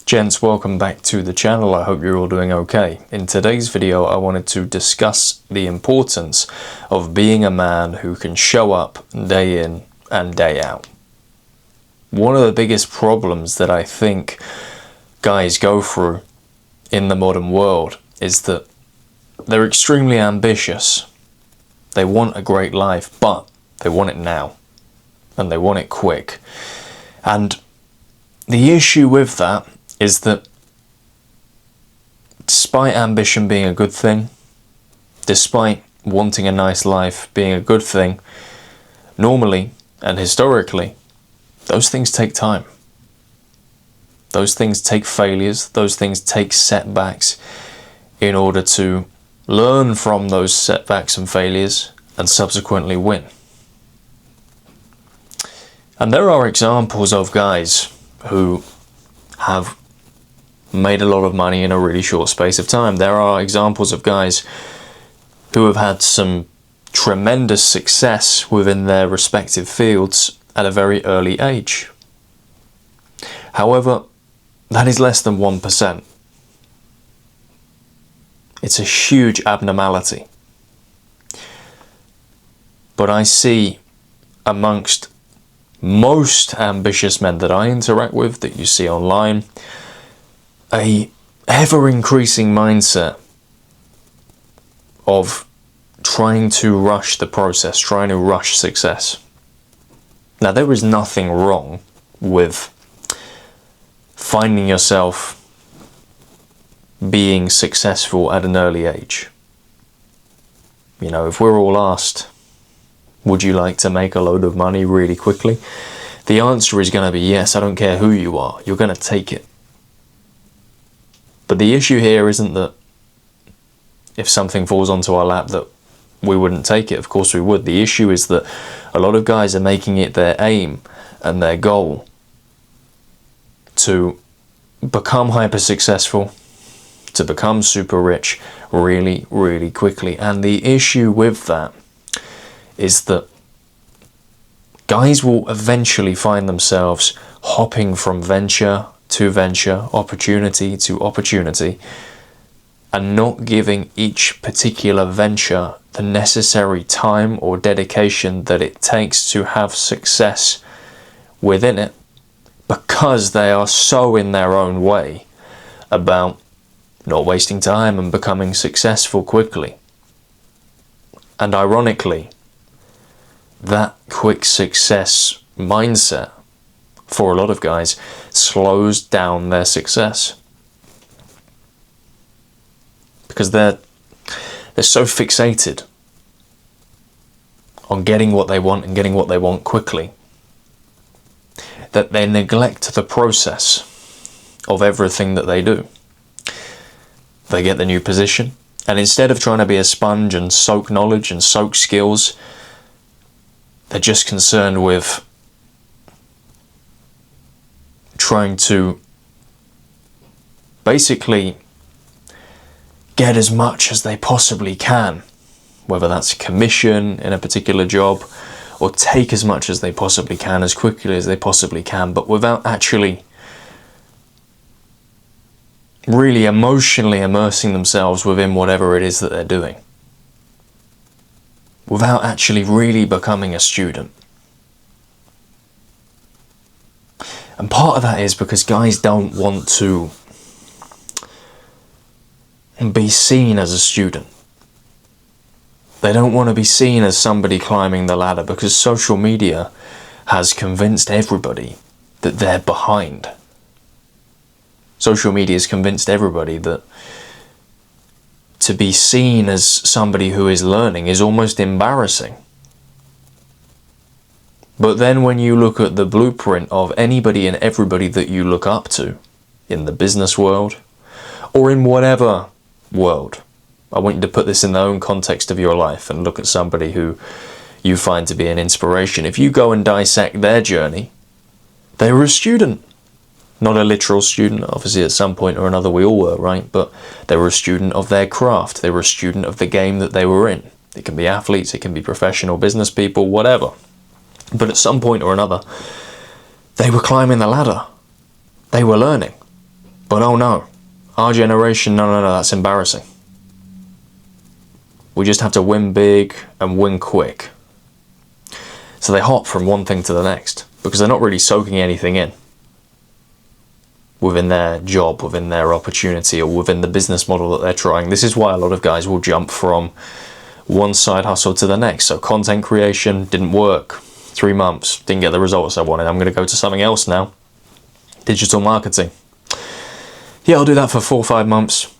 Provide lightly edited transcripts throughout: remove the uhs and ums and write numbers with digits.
Gents, welcome back to the channel. I hope you're all doing okay. In today's video, I wanted to discuss the importance of being a man who can show up day in and day out. One of the biggest problems that I think guys go through in the modern world is that they're extremely ambitious. They want a great life, but they want it now. And they want it quick. And the issue with that is that despite ambition being a good thing, despite wanting a nice life being a good thing, normally and historically, those things take time. Those things take failures, those things take setbacks in order to learn from those setbacks and failures and subsequently win. And there are examples of guys who have made a lot of money in a really short space of time. There are examples of guys who have had some tremendous success within their respective fields at a very early age. However, that is less than 1%. It's a huge abnormality. But I see amongst most ambitious men that I interact with, that you see online, a ever-increasing mindset of trying to rush the process, trying to rush success. Now, there is nothing wrong with finding yourself being successful at an early age. You know, if we're all asked, would you like to make a load of money really quickly? The answer is going to be yes. I don't care who you are. You're going to take it. But the issue here isn't that if something falls onto our lap that we wouldn't take it. Of course we would. The issue is that a lot of guys are making it their aim and their goal to become hyper successful, to become super rich really, really quickly. And the issue with that is that guys will eventually find themselves hopping from venture to venture, opportunity to opportunity, and not giving each particular venture the necessary time or dedication that it takes to have success within it, because they are so in their own way about not wasting time and becoming successful quickly. And ironically, that quick success mindset for a lot of guys slows down their success, because they're so fixated on getting what they want and getting what they want quickly that they neglect the process of everything that they do. They get the new position, and instead of trying to be a sponge and soak knowledge and soak skills, they're just concerned with trying to basically get as much as they possibly can, whether that's commission in a particular job, or take as much as they possibly can as quickly as they possibly can, but without actually really emotionally immersing themselves within whatever it is that they're doing, without actually really becoming a student. And part of that is because guys don't want to be seen as a student. They don't want to be seen as somebody climbing the ladder, because social media has convinced everybody that they're behind. Social media has convinced everybody that to be seen as somebody who is learning is almost embarrassing. But then when you look at the blueprint of anybody and everybody that you look up to in the business world or in whatever world, I want you to put this in the own context of your life and look at somebody who you find to be an inspiration. If you go and dissect their journey, they were a student. Not a literal student, obviously at some point or another we all were, right? But they were a student of their craft. They were a student of the game that they were in. It can be athletes, it can be professional business people, whatever. But at some point or another, they were climbing the ladder. They were learning. But oh no, our generation, no, that's embarrassing. We just have to win big and win quick. So they hop from one thing to the next because they're not really soaking anything in within their job, within their opportunity, or within the business model that they're trying. This is why a lot of guys will jump from one side hustle to the next. So content creation didn't work. 3 months, didn't get the results I wanted. I'm going to go to something else now. Digital marketing. Yeah, I'll do that for 4 or 5 months.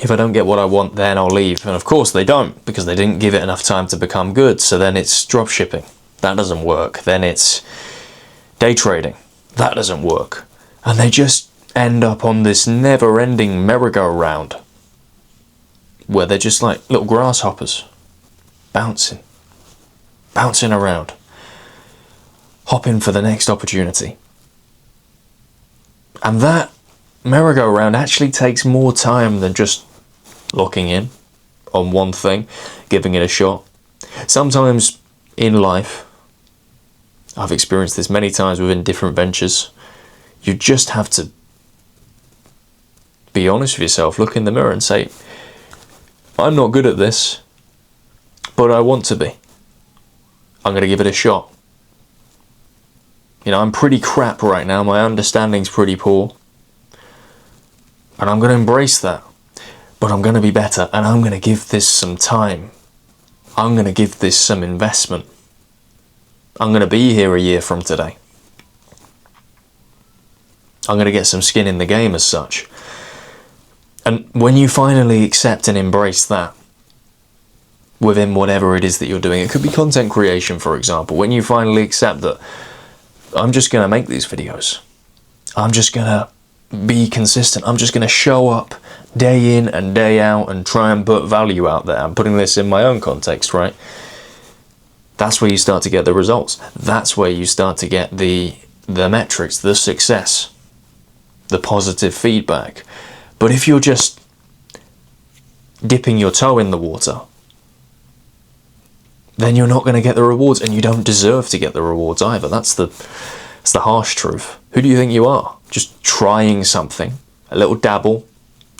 If I don't get what I want, then I'll leave. And of course they don't, because they didn't give it enough time to become good. So then it's drop shipping. That doesn't work. Then it's day trading. That doesn't work. And they just end up on this never-ending merry-go-round where they're just like little grasshoppers, bouncing around, hopping for the next opportunity. And that merry-go-round actually takes more time than just locking in on one thing, giving it a shot. Sometimes in life, I've experienced this many times within different ventures, you just have to be honest with yourself, look in the mirror and say, I'm not good at this, but I want to be. I'm going to give it a shot. You know, I'm pretty crap right now, my understanding's pretty poor, and I'm going to embrace that. But I'm going to be better, and I'm going to give this some time. I'm going to give this some investment. I'm going to be here a year from today. I'm going to get some skin in the game as such. And when you finally accept and embrace that within whatever it is that you're doing, it could be content creation, for example. When you finally accept that I'm just going to make these videos, I'm just going to be consistent, I'm just going to show up day in and day out and try and put value out there. I'm putting this in my own context, right? That's where you start to get the results. That's where you start to get the metrics, the success, the positive feedback. But if you're just dipping your toe in the water, then you're not going to get the rewards, and you don't deserve to get the rewards either. That's the harsh truth. Who do you think you are? Just trying something, a little dabble,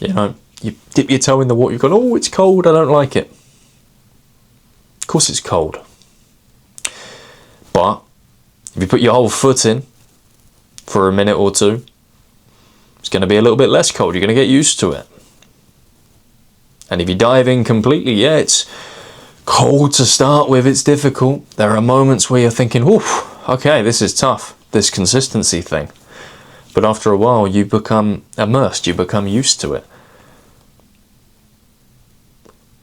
you know, you dip your toe in the water, you've gone, oh, it's cold, I don't like it. Of course it's cold. But if you put your whole foot in for a minute or two, it's going to be a little bit less cold. You're going to get used to it. And if you dive in completely, yeah, it's cold to start with, it's difficult. There are moments where you're thinking, oof, okay, this is tough, this consistency thing. But after a while, you become immersed, you become used to it.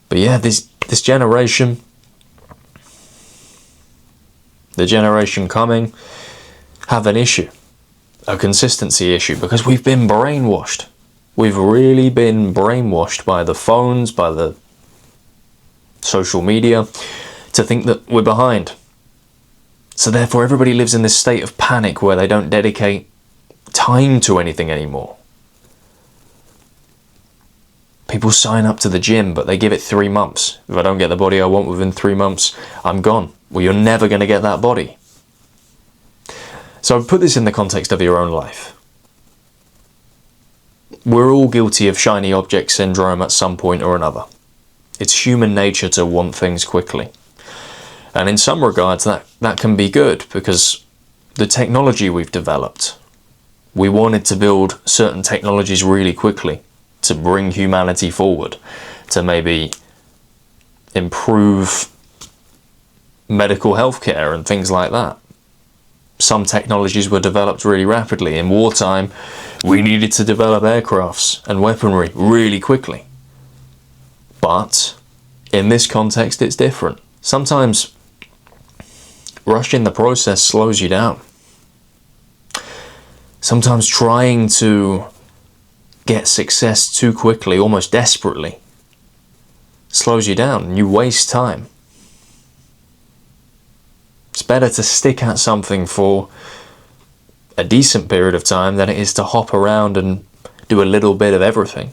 But yeah, this generation, the generation coming, have an issue. A consistency issue, because we've been brainwashed. We've really been brainwashed by the phones, by the social media, to think that we're behind. So therefore everybody lives in this state of panic where they don't dedicate time to anything anymore. People sign up to the gym, but they give it 3 months. If I don't get the body I want within 3 months, I'm gone. Well, you're never going to get that body. So put this in the context of your own life. We're all guilty of shiny object syndrome at some point or another. It's human nature to want things quickly. And in some regards that can be good, because the technology we've developed, we wanted to build certain technologies really quickly to bring humanity forward, to maybe improve medical healthcare and things like that. Some technologies were developed really rapidly. In wartime, we needed to develop aircrafts and weaponry really quickly. But in this context, it's different. Sometimes rushing the process slows you down. Sometimes trying to get success too quickly, almost desperately, slows you down and you waste time. It's better to stick at something for a decent period of time than it is to hop around and do a little bit of everything.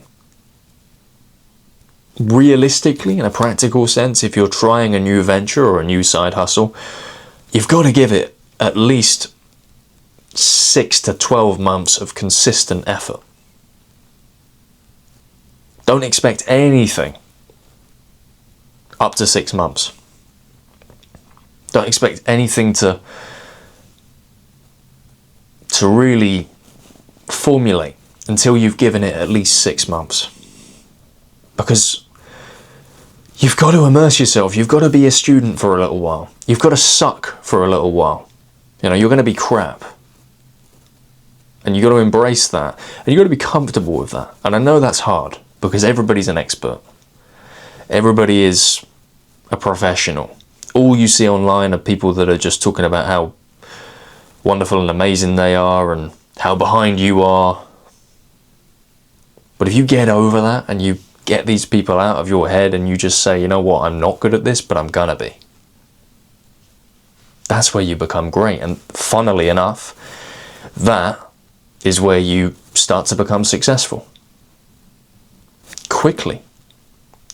Realistically, in a practical sense, if you're trying a new venture or a new side hustle, you've got to give it at least 6 to 12 months of consistent effort. Don't expect anything up to 6 months. Don't expect anything to really formulate until you've given it at least 6 months. Because you've got to immerse yourself. You've got to be a student for a little while. You've got to suck for a little while. You know, you're going to be crap. And you've got to embrace that. And you've got to be comfortable with that. And I know that's hard because everybody's an expert. Everybody is a professional. All you see online are people that are just talking about how wonderful and amazing they are and how behind you are. But if you get over that and you get these people out of your head and you just say, you know what, I'm not good at this, but I'm gonna be. That's where you become great. And funnily enough, that is where you start to become successful. Quickly.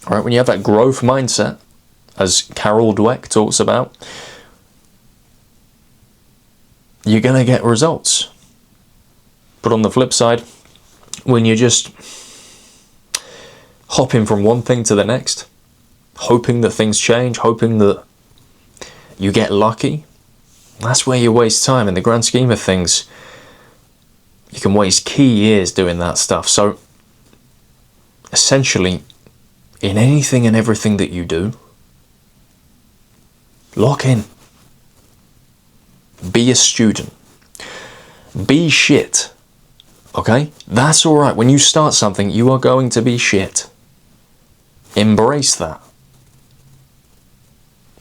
All right, when you have that growth mindset, as Carol Dweck talks about, you're going to get results. But on the flip side, when you're just hopping from one thing to the next, hoping that things change, hoping that you get lucky, that's where you waste time. In the grand scheme of things, you can waste key years doing that stuff. So essentially, in anything and everything that you do, lock in. Be a student. Be shit. Okay? That's alright. When you start something, you are going to be shit. Embrace that.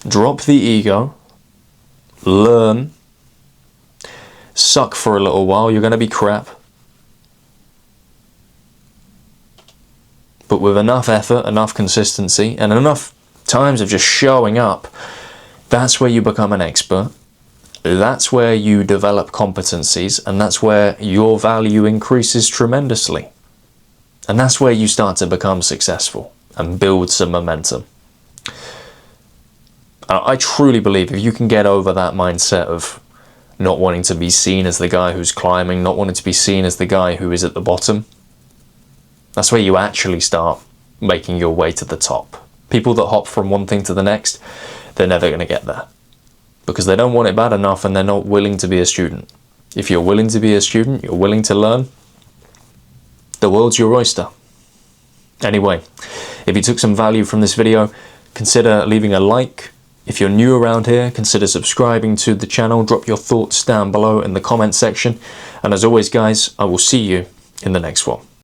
Drop the ego. Learn. Suck for a little while. You're going to be crap. But with enough effort, enough consistency, and enough times of just showing up, that's where you become an expert. That's where you develop competencies, and that's where your value increases tremendously. And that's where you start to become successful and build some momentum. I truly believe if you can get over that mindset of not wanting to be seen as the guy who's climbing, not wanting to be seen as the guy who is at the bottom, that's where you actually start making your way to the top. People that hop from one thing to the next, they're never going to get there. Because they don't want it bad enough and they're not willing to be a student. If you're willing to be a student, you're willing to learn, the world's your oyster. Anyway, if you took some value from this video, consider leaving a like. If you're new around here, consider subscribing to the channel. Drop your thoughts down below in the comment section. And as always, guys, I will see you in the next one.